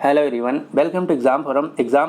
Hello everyone, welcome to exam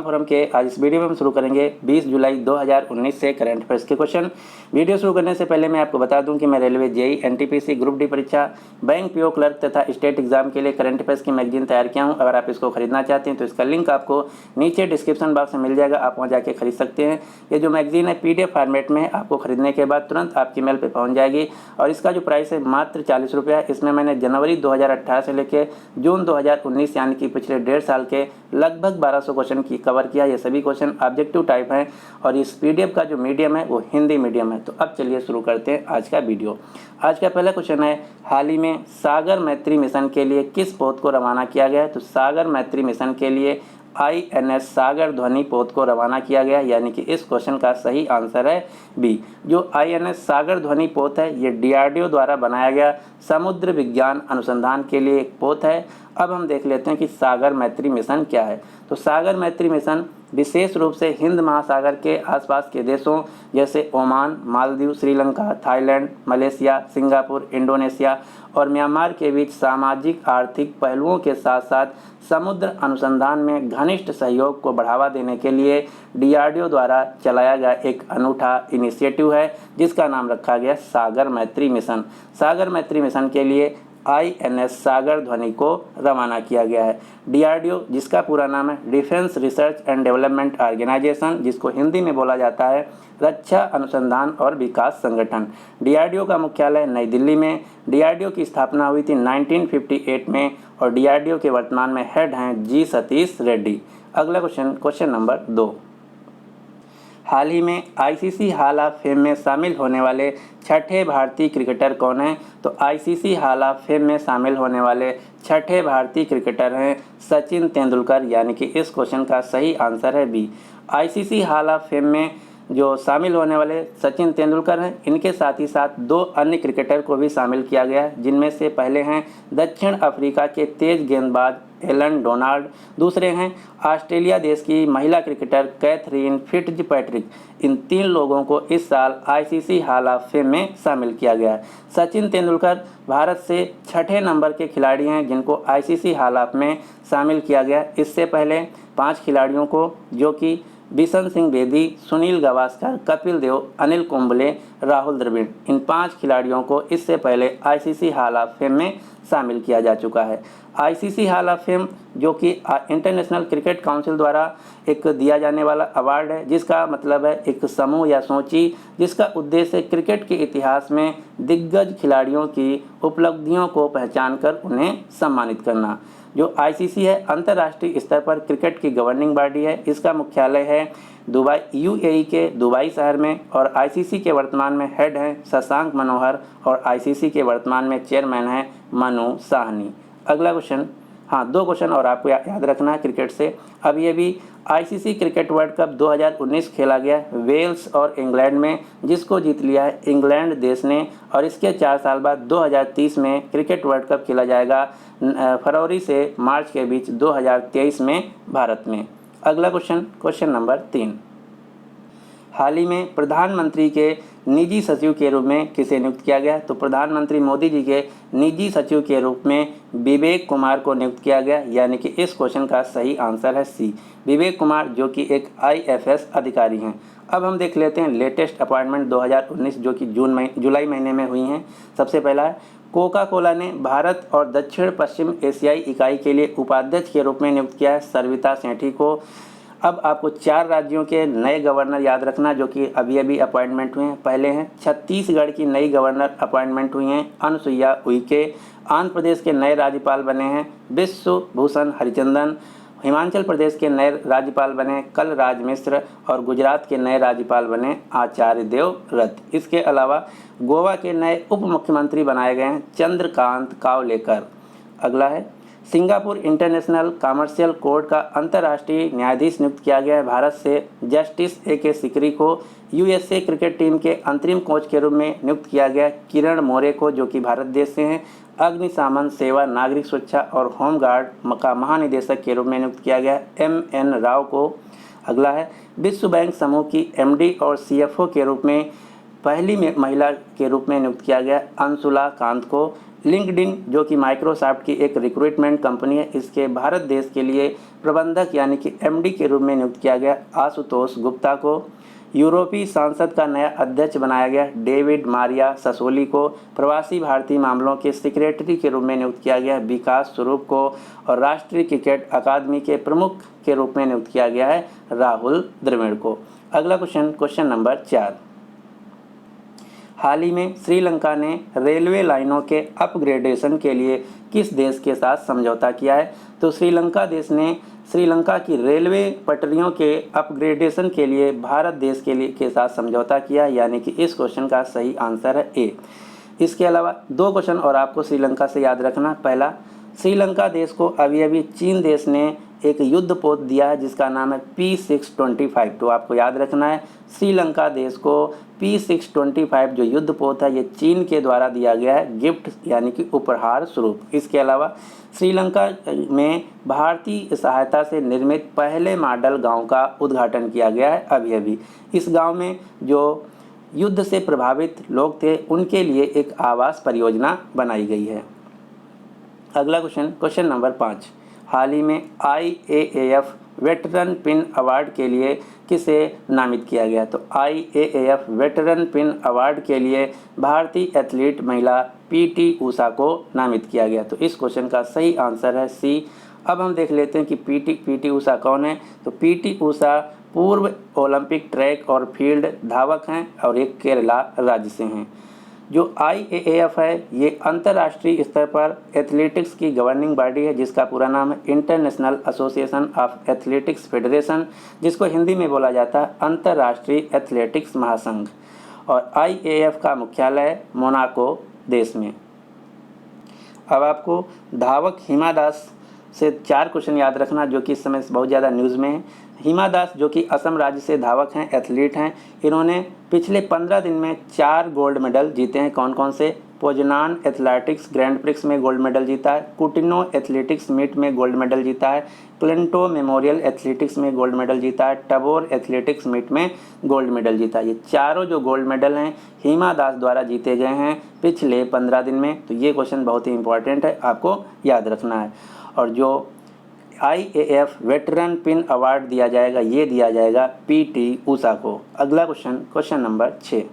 forum के आज इस वीडियो में हम शुरू करेंगे 20 जुलाई 2019 से करंट अफेयर्स के क्वेश्चन। वीडियो शुरू करने से पहले मैं आपको बता दूं कि मैं railway JE NTPC group D परीक्षा, बैंक पीओ क्लर्क तथा स्टेट एग्जाम के लिए करंट अफेयर्स की मैगजीन तैयार किया हूं। अगर आप इसको खरीदना चाहते हैं तो इसका लिंक आपको नीचे डिस्क्रिप्शन बॉक्स में मिल जाएगा, आप वहाँ जाके खरीद सकते हैं। ये जो मैगजीन है PDF फॉर्मेट में है, आपको खरीदने के बाद तुरंत आपकी मेल पर पहुँच जाएगी और इसका जो प्राइस है मात्र 40 रुपये है। इसमें मैंने जनवरी 2018 से लेकर जून 2019 यानी कि पिछले 1.5 साल के लगभग 1200 क्वेश्चन की कवर किया। ये सभी क्वेश्चन ऑब्जेक्टिव टाइप हैं और इस PDF का जो मीडियम है वो हिंदी मीडियम है। तो अब चलिए शुरू करते हैं आज का वीडियो। आज का पहला क्वेश्चन है, हाल ही में सागर मैत्री मिशन के लिए किस पोत को रवाना किया गया है? तो सागर मैत्री मिशन के लिए INS सागर ध्वनि पोत को रवाना किया गया, यानी कि इस क्वेश्चन का सही आंसर है बी। जो INS सागर ध्वनि पोत है ये DRDO द्वारा बनाया गया समुद्र विज्ञान अनुसंधान के लिए एक पोत है। अब हम देख लेते हैं कि सागर मैत्री मिशन क्या है। तो सागर मैत्री मिशन विशेष रूप से हिंद महासागर के आसपास के देशों जैसे Oman, Maldives, Sri Lanka, Thailand, Malaysia, Singapore, Indonesia और म्यांमार के बीच सामाजिक आर्थिक पहलुओं के साथ साथ समुद्र अनुसंधान में घनिष्ठ सहयोग को बढ़ावा देने के लिए DRDO द्वारा चलाया गया एक अनूठा इनिशिएटिव है जिसका नाम रखा गया सागर मैत्री मिशन। सागर मैत्री मिशन के लिए INS सागर ध्वनि को रवाना किया गया है। DRDO जिसका पूरा नाम है defence research and development organisation, जिसको हिंदी में बोला जाता है रक्षा अनुसंधान और विकास संगठन। DRDO का मुख्यालय नई दिल्ली में। DRDO की स्थापना हुई थी 1958 में और DRDO के वर्तमान में हेड हैं G सतीश रेड्डी। अगला क्वेश्चन नंबर 2, हाल ही में ICC हॉल ऑफ फेम में शामिल होने वाले छठे भारतीय क्रिकेटर कौन हैं? तो ICC हॉल ऑफ फेम में शामिल होने वाले छठे भारतीय क्रिकेटर हैं सचिन तेंदुलकर, यानी कि इस क्वेश्चन का सही आंसर है B. ICC hall of fame में जो शामिल होने वाले सचिन तेंदुलकर हैं, इनके साथ ही साथ 2 अन्य क्रिकेटर को भी शामिल किया गया है, जिनमें से पहले हैं दक्षिण अफ्रीका के तेज गेंदबाज एलन डोनाल्ड, दूसरे हैं ऑस्ट्रेलिया देश की महिला क्रिकेटर कैथरीन फिट्जपैट्रिक। इन 3 लोगों को इस साल ICC हॉल ऑफ फेम में शामिल किया गया है। सचिन तेंदुलकर भारत से छठे नंबर के खिलाड़ी हैं जिनको ICC हॉल ऑफ में शामिल किया गया। इससे पहले 5 खिलाड़ियों को, जो कि बिशन सिंह बेदी, सुनील गावस्कर, कपिल देव, अनिल कुंबले, राहुल द्रविड़, इन 5 खिलाड़ियों को इससे पहले ICC हॉल ऑफ फेम में शामिल किया जा चुका है। ICC हॉल ऑफ फेम जो कि इंटरनेशनल क्रिकेट काउंसिल द्वारा एक दिया जाने वाला अवार्ड है, जिसका मतलब है एक समूह या सोची, जिसका उद्देश्य क्रिकेट के इतिहास में दिग्गज खिलाड़ियों की उपलब्धियों को पहचान कर उन्हें सम्मानित करना। जो ICC है अंतर्राष्ट्रीय स्तर पर क्रिकेट की गवर्निंग बॉडी है। इसका मुख्यालय है दुबई, UAE के दुबई शहर में और ICC के वर्तमान में हेड हैं शशांक मनोहर और ICC के वर्तमान में चेयरमैन हैं मनु साहनी। अगला क्वेश्चन, 2 क्वेश्चन और आपको याद रखना है क्रिकेट से। अभी ICC क्रिकेट वर्ल्ड कप 2019 खेला गया वेल्स और इंग्लैंड में, जिसको जीत लिया है इंग्लैंड देश ने और इसके 4 साल बाद 2030 में क्रिकेट वर्ल्ड कप खेला जाएगा फरवरी से मार्च के बीच 2023 में भारत में। अगला क्वेश्चन नंबर 3, हाल ही में प्रधानमंत्री के निजी सचिव के रूप में किसे नियुक्त किया गया? तो प्रधानमंत्री मोदी जी के निजी सचिव के रूप में विवेक कुमार को नियुक्त किया गया, यानी कि इस क्वेश्चन का सही आंसर है सी, विवेक कुमार, जो कि एक IFS अधिकारी हैं। अब हम देख लेते हैं लेटेस्ट अपॉइंटमेंट 2019 जो कि जुलाई महीने में हुई हैं। सबसे पहला है, कोका कोला ने भारत और दक्षिण पश्चिम एशियाई इकाई के लिए उपाध्यक्ष के रूप में नियुक्त किया है सरिता सेठी को। अब आपको 4 राज्यों के नए गवर्नर याद रखना जो कि अभी अपॉइंटमेंट हुए हैं। पहले हैं छत्तीसगढ़ की नई गवर्नर अपॉइंटमेंट हुई हैं अनुसुईया उइके। आंध्र प्रदेश के नए राज्यपाल बने हैं विश्व भूषण हरिचंदन। हिमाचल प्रदेश के नए राज्यपाल बने कलराज मिश्र और गुजरात के नए राज्यपाल बने आचार्य देवव्रत। इसके अलावा गोवा के नए उप मुख्यमंत्री बनाए गए हैं चंद्रकांत कावलेकर। अगला है, सिंगापुर इंटरनेशनल कमर्शियल कोर्ट का अंतर्राष्ट्रीय न्यायाधीश नियुक्त किया गया है भारत से जस्टिस AK सिकरी को। USA क्रिकेट टीम के अंतरिम कोच के रूप में नियुक्त किया गया किरण मोरे को, जो कि भारत देश से हैं। अग्निशमन सेवा, नागरिक सुरक्षा और होमगार्ड का महानिदेशक के रूप में नियुक्त किया गया MN राव को। अगला है, विश्व बैंक समूह की MD और CFO के रूप में पहली महिला के रूप में नियुक्त किया गया अंशुला कांत को। लिंक्डइन जो कि माइक्रोसॉफ्ट की एक रिक्रूटमेंट कंपनी है, इसके भारत देश के लिए प्रबंधक यानी कि एमडी के रूप में नियुक्त किया गया आशुतोष गुप्ता को। यूरोपीय संसद का नया अध्यक्ष बनाया गया डेविड मारिया ससोली को। प्रवासी भारतीय मामलों के सेक्रेटरी के रूप में नियुक्त किया गया विकास स्वरूप को। और राष्ट्रीय क्रिकेट अकादमी के प्रमुख के रूप में नियुक्त किया गया है राहुल द्रविड़ को। अगला क्वेश्चन नंबर 4। हाल ही में श्रीलंका ने रेलवे लाइनों के अपग्रेडेशन के लिए किस देश के साथ समझौता किया है? तो श्रीलंका देश ने श्रीलंका की रेलवे पटरियों के अपग्रेडेशन के लिए भारत देश के साथ समझौता किया, यानी कि इस क्वेश्चन का सही आंसर है ए। इसके अलावा 2 क्वेश्चन और आपको श्रीलंका से याद रखना। पहला, श्रीलंका देश को अभी अभी चीन देश ने एक युद्ध पोत दिया है जिसका नाम है P625। तो आपको याद रखना है श्रीलंका देश को P625 जो युद्ध पोत है ये चीन के द्वारा दिया गया है गिफ्ट यानी कि उपहार स्वरूप। इसके अलावा श्रीलंका में भारतीय सहायता से निर्मित पहले मॉडल गांव का उद्घाटन किया गया है अभी अभी। इस गांव में जो युद्ध से प्रभावित लोग थे उनके लिए एक आवास परियोजना बनाई गई है। अगला क्वेश्चन नंबर 5। हाल ही में IAAF वेटरन पिन अवार्ड के लिए किसे नामित किया गया? तो IAAF वेटरन पिन अवार्ड के लिए भारतीय एथलीट महिला PT ऊषा को नामित किया गया। तो इस क्वेश्चन का सही आंसर है C। अब हम देख लेते हैं कि PT ऊषा कौन है। तो PT ऊषा पूर्व ओलंपिक ट्रैक और फील्ड धावक हैं और एक केरला राज्य से हैं। जो IAAF है ये अंतर्राष्ट्रीय स्तर पर एथलेटिक्स की गवर्निंग बॉडी है जिसका पूरा नाम है international association of athletics federation, जिसको हिंदी में बोला जाता है अंतर्राष्ट्रीय एथलेटिक्स महासंघ। और IAAF का मुख्यालय है मोनाको देश में। अब आपको धावक हिमा दास से 4 क्वेश्चन याद रखना जो कि इस समय बहुत ज़्यादा न्यूज़ में है। हिमा दास जो कि असम राज्य से धावक हैं, एथलीट हैं। इन्होंने पिछले 15 दिन में 4 गोल्ड मेडल जीते हैं। कौन कौन से? पोजनान एथलेटिक्स ग्रैंड प्रिक्स में गोल्ड मेडल जीता है, कुटिनो एथलेटिक्स मीट में गोल्ड मेडल जीता है, क्लिंटो मेमोरियल एथलेटिक्स में गोल्ड मेडल जीता है, टबोर एथलेटिक्स मीट में गोल्ड मेडल जीता है। ये चारों जो गोल्ड मेडल हैं हिमा दास द्वारा जीते गए हैं पिछले 15 दिन में। तो ये क्वेश्चन बहुत ही इंपॉर्टेंट है, आपको याद रखना है। और जो IAAF वेटरन पिन अवार्ड दिया जाएगा ये दिया जाएगा PT ऊषा को। अगला क्वेश्चन नंबर 6।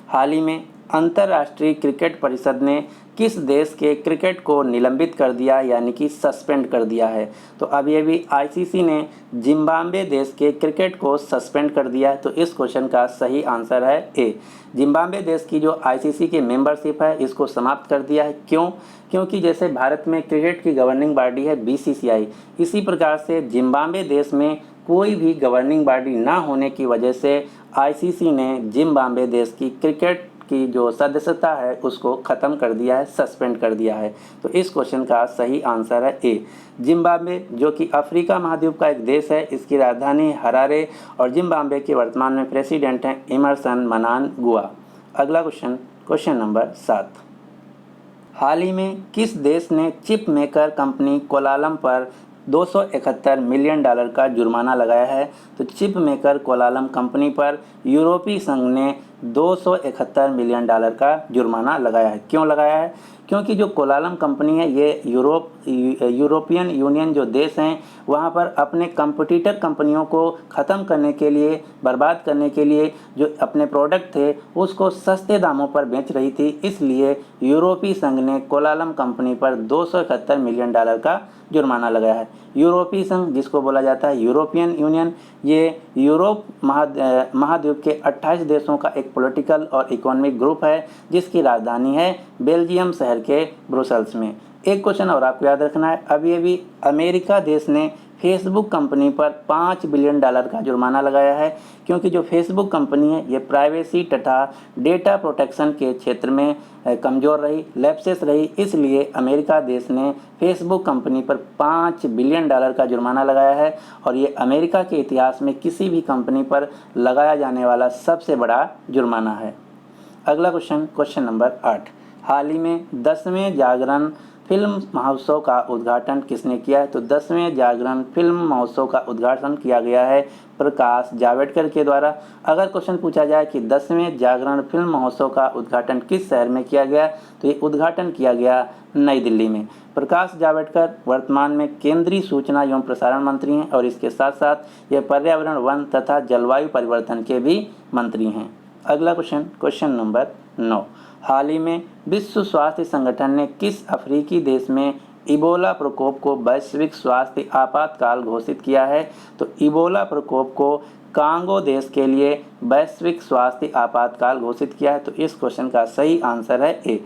हाल ही में अंतर्राष्ट्रीय क्रिकेट परिषद ने किस देश के क्रिकेट को निलंबित कर दिया यानी कि सस्पेंड कर दिया है? तो अभी अभी ICC ने जिम्बाब्वे देश के क्रिकेट को सस्पेंड कर दिया है। तो इस क्वेश्चन का सही आंसर है ए। जिम्बाब्वे देश की जो ICC की मेंबरशिप है इसको समाप्त कर दिया है। क्यों? क्योंकि जैसे भारत में क्रिकेट की गवर्निंग बॉडी है BCCI, इसी प्रकार से जिम्बाब्वे देश में कोई भी गवर्निंग बॉडी ना होने की वजह से ICC ने जिम्बाब्वे देश की क्रिकेट की जो सदस्यता है उसको ख़त्म कर दिया है, सस्पेंड कर दिया है। तो इस क्वेश्चन का सही आंसर है ए। जिम्बाब्वे जो कि अफ्रीका महाद्वीप का एक देश है, इसकी राजधानी हरारे और जिम्बाब्वे के वर्तमान में प्रेसिडेंट हैं इमरसन मनांगुआ। अगला क्वेश्चन नंबर 7। हाल ही में किस देश ने चिप मेकर कंपनी कोलालम पर $271 मिलियन का जुर्माना लगाया है? तो चिप मेकर कोलालम कंपनी पर यूरोपीय संघ ने $271 मिलियन का जुर्माना लगाया है। क्यों लगाया है? क्योंकि जो कोलालम कंपनी है ये यूरोपियन यूनियन जो देश हैं वहाँ पर अपने कंपटीटर कंपनियों को ख़त्म करने के लिए, बर्बाद करने के लिए जो अपने प्रोडक्ट थे उसको सस्ते दामों पर बेच रही थी। इसलिए यूरोपीय संघ ने कोलालम कंपनी पर $271 मिलियन का जुर्माना लगाया है। यूरोपीय संघ जिसको बोला जाता है यूरोपियन यूनियन, ये यूरोप महाद्वीप के 28 देशों का एक पॉलिटिकल और इकोनॉमिक ग्रुप है जिसकी राजधानी है बेल्जियम शहर के ब्रुसेल्स में। एक क्वेश्चन और आपको याद रखना है, अभी अभी अमेरिका देश ने फेसबुक कंपनी पर $5 बिलियन का जुर्माना लगाया है क्योंकि जो फेसबुक कंपनी है ये प्राइवेसी तथा डेटा प्रोटेक्शन के क्षेत्र में कमज़ोर रही, लैप्सेस रही। इसलिए अमेरिका देश ने फेसबुक कंपनी पर $5 बिलियन का जुर्माना लगाया है और ये अमेरिका के इतिहास में किसी भी कंपनी पर लगाया जाने वाला सबसे बड़ा जुर्माना है। अगला क्वेश्चन नंबर 8। हाल ही में 10वें जागरण फिल्म महोत्सव का उद्घाटन किसने किया है? तो 10वें जागरण फिल्म महोत्सव का उद्घाटन किया गया है प्रकाश जावड़ेकर के द्वारा। अगर क्वेश्चन पूछा जाए कि 10वें जागरण फिल्म महोत्सव का उद्घाटन किस शहर में किया गया, तो ये उद्घाटन किया गया नई दिल्ली में। प्रकाश जावड़ेकर वर्तमान में केंद्रीय सूचना एवं प्रसारण मंत्री हैं और इसके साथ साथ ये पर्यावरण, वन तथा जलवायु परिवर्तन के भी मंत्री हैं। अगला क्वेश्चन नंबर 9। हाल ही में विश्व स्वास्थ्य संगठन ने किस अफ्रीकी देश में इबोला प्रकोप को वैश्विक स्वास्थ्य आपातकाल घोषित किया है? तो इबोला प्रकोप को कांगो देश के लिए वैश्विक स्वास्थ्य आपातकाल घोषित किया है। तो इस क्वेश्चन का सही आंसर है ए,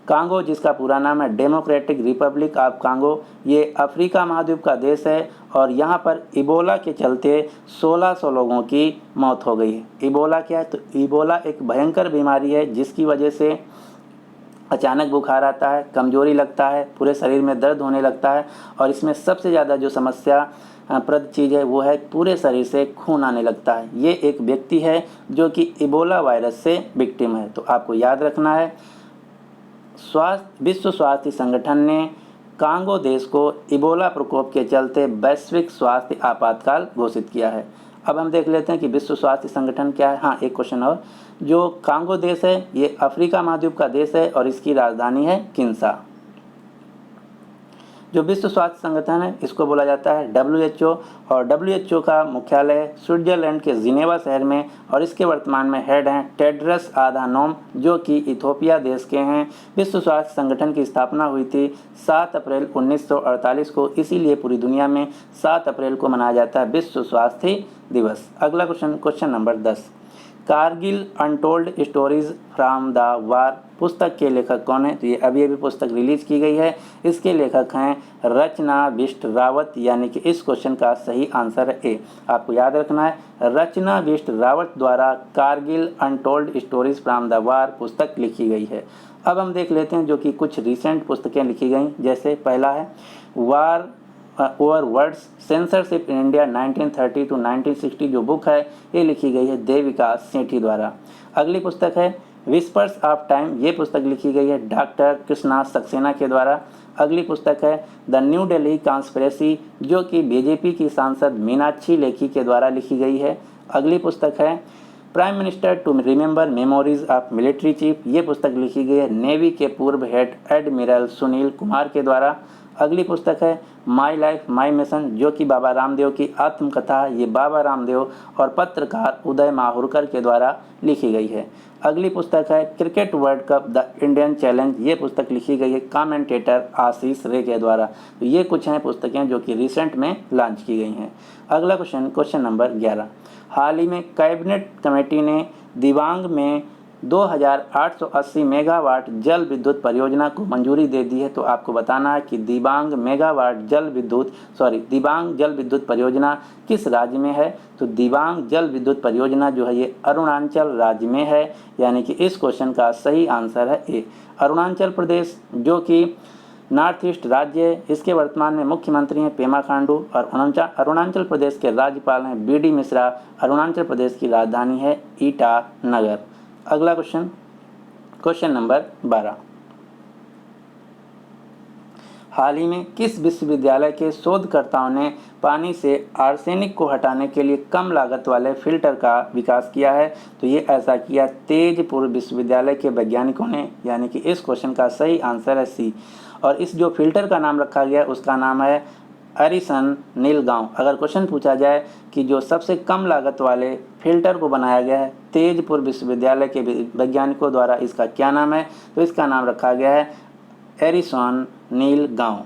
कांगो, जिसका पूरा नाम है डेमोक्रेटिक रिपब्लिक ऑफ कांगो। ये अफ्रीका महाद्वीप का देश है और यहाँ पर इबोला के चलते 1600 लोगों की मौत हो गई है। इबोला क्या है? तो इबोला एक भयंकर बीमारी है जिसकी वजह से अचानक बुखार आता है, कमजोरी लगता है, पूरे शरीर में दर्द होने लगता है और इसमें सबसे ज़्यादा जो समस्या प्रद चीज़ है वो है पूरे शरीर से खून आने लगता है। ये एक व्यक्ति है जो कि इबोला वायरस से विक्टिम है। तो आपको याद रखना है, विश्व स्वास्थ्य संगठन ने कांगो देश को इबोला प्रकोप के चलते वैश्विक स्वास्थ्य आपातकाल घोषित किया है। अब हम देख लेते हैं कि विश्व स्वास्थ्य संगठन क्या है। हाँ, एक क्वेश्चन और, जो कांगो देश है ये अफ्रीका महाद्वीप का देश है और इसकी राजधानी है किंशा। जो विश्व स्वास्थ्य संगठन है इसको बोला जाता है WHO और WHO का मुख्यालय स्विट्जरलैंड के जिनेवा शहर में और इसके वर्तमान में हेड हैं टेड्रस अधानोम, जो कि इथियोपिया देश के हैं। विश्व स्वास्थ्य संगठन की स्थापना हुई थी 7 अप्रैल 1948 को, इसीलिए पूरी दुनिया में 7 अप्रैल को मनाया जाता है विश्व स्वास्थ्य दिवस। अगला question number 10। Kargil untold stories from the war पुस्तक के लेखक कौन है? तो ये अभी पुस्तक रिलीज की गई है। इसके लेखक हैं रचना बिष्ट रावत, यानी कि इस क्वेश्चन का सही आंसर है ए। आपको याद रखना है, रचना बिष्ट रावत द्वारा Kargil untold stories from the war पुस्तक लिखी गई है। अब हम देख लेते हैं जो कि कुछ रिसेंट पुस्तकें लिखी गई, जैसे पहला है war over words censorship in India 1930 to 1960, जो बुक है ये लिखी गई है देविका सेठी द्वारा। अगली पुस्तक है विस्पर्स ऑफ टाइम, ये पुस्तक लिखी गई है डॉक्टर कृष्णा सक्सेना के द्वारा। अगली पुस्तक है द न्यू दिल्ली कॉन्स्पिरेसी, जो कि बीजेपी की सांसद मीनाक्षी लेखी के द्वारा लिखी गई है। अगली पुस्तक है prime minister to remember memories of military chief, ये पुस्तक लिखी गई है नेवी के पूर्व हेड एडमिरल सुनील कुमार के द्वारा। अगली पुस्तक है माई लाइफ माई मिशन, जो कि बाबा रामदेव की आत्मकथा है। ये बाबा रामदेव और पत्रकार उदय माहुरकर के द्वारा लिखी गई है। अगली पुस्तक है cricket world cup the Indian challenge, ये पुस्तक लिखी गई है कमेंटेटर आशीष रे के द्वारा। तो ये कुछ हैं पुस्तकें जो कि रिसेंट में लॉन्च की गई हैं। अगला क्वेश्चन नंबर 11। हाल ही में कैबिनेट कमेटी ने दिबांग में 2880 मेगावाट जल विद्युत परियोजना को मंजूरी दे दी है। तो आपको बताना है कि दिबांग जल विद्युत परियोजना किस राज्य में है? तो दिबांग जल विद्युत परियोजना जो है ये अरुणाचल राज्य में है, यानी कि इस क्वेश्चन का सही आंसर है ए। अरुणाचल प्रदेश जो कि नॉर्थ ईस्ट राज्य है, इसके वर्तमान में मुख्यमंत्री हैं पेमा खांडू और अरुणाचल प्रदेश के राज्यपाल हैं BD मिश्रा। अरुणाचल प्रदेश की राजधानी है ईटानगर। अगला क्वेश्चन नंबर 12। हाल ही में किस विश्वविद्यालय के शोधकर्ताओं ने पानी से आर्सेनिक को हटाने के लिए कम लागत वाले फिल्टर का विकास किया है? तो ये ऐसा किया तेजपुर विश्वविद्यालय के वैज्ञानिकों ने, यानी कि इस क्वेश्चन का सही आंसर है सी। और इस जो फिल्टर का नाम रखा गया उसका नाम है एरिसन नीलगांव। अगर क्वेश्चन पूछा जाए कि जो सबसे कम लागत वाले फिल्टर को बनाया गया है तेजपुर विश्वविद्यालय के वैज्ञानिकों द्वारा, इसका क्या नाम है? तो इसका नाम रखा गया है एरिसन नीलगांव।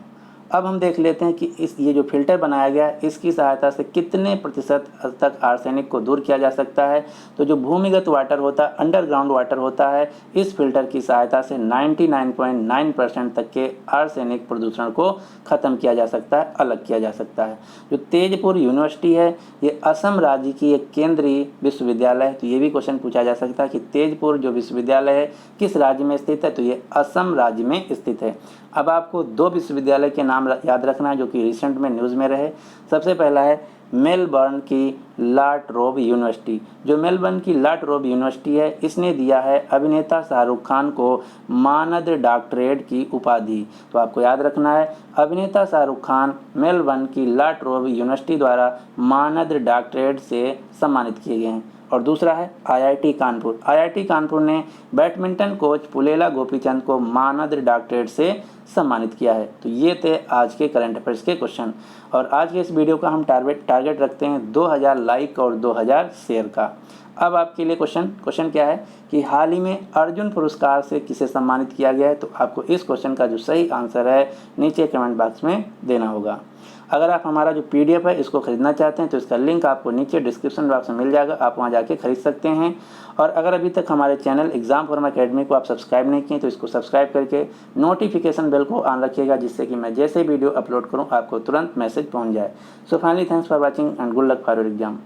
अब हम देख लेते हैं कि ये जो फिल्टर बनाया गया है इसकी सहायता से कितने प्रतिशत तक आर्सेनिक को दूर किया जा सकता है? तो जो भूमिगत वाटर होता है, अंडरग्राउंड वाटर होता है, इस फिल्टर की सहायता से 99.9% तक के आर्सेनिक प्रदूषण को ख़त्म किया जा सकता है, अलग किया जा सकता है। जो तेजपुर यूनिवर्सिटी है ये असम राज्य की एक केंद्रीय विश्वविद्यालय है। तो ये भी क्वेश्चन पूछा जा सकता है कि तेजपुर जो विश्वविद्यालय है किस राज्य में स्थित है? तो ये असम राज्य में स्थित है। अब आपको 2 विश्वविद्यालय के नाम याद रखना है जो कि रिसेंट में न्यूज़ में रहे। सबसे पहला है मेलबर्न की ला ट्रोब यूनिवर्सिटी। जो मेलबर्न की ला ट्रोब यूनिवर्सिटी है, इसने दिया है अभिनेता शाहरुख खान को मानद डॉक्टरेट की उपाधि। तो आपको याद रखना है, अभिनेता शाहरुख खान मेलबर्न की ला ट्रोब यूनिवर्सिटी द्वारा मानद डॉक्टरेट से सम्मानित किए गए हैं। और दूसरा है आईआईटी कानपुर। आईआईटी कानपुर ने बैडमिंटन कोच पुलेला गोपीचंद को मानद डॉक्टरेट से सम्मानित किया है। तो ये थे आज के करंट अफेयर्स के क्वेश्चन। और आज के इस वीडियो का हम टारगेट रखते हैं 2000 लाइक और 2000 शेयर का। अब आपके लिए क्वेश्चन क्या है कि हाल ही में अर्जुन पुरस्कार से किसे सम्मानित किया गया है। तो आपको इस क्वेश्चन का जो सही आंसर है नीचे कमेंट बॉक्स में देना होगा। अगर आप हमारा जो पीडीएफ है इसको खरीदना चाहते हैं तो इसका लिंक आपको नीचे डिस्क्रिप्शन बॉक्स में मिल जाएगा, आप वहां जाके खरीद सकते हैं। और अगर अभी तक हमारे चैनल एग्जाम फॉर्म अकेडमी को आप सब्सक्राइब नहीं किए तो इसको सब्सक्राइब करके नोटिफिकेशन बेल को ऑन रखिएगा, जिससे कि मैं जैसे वीडियो अपलोड करूँ आपको तुरंत मैसेज पहुँच जाए। So finally thanks for watching and good luck for your exam.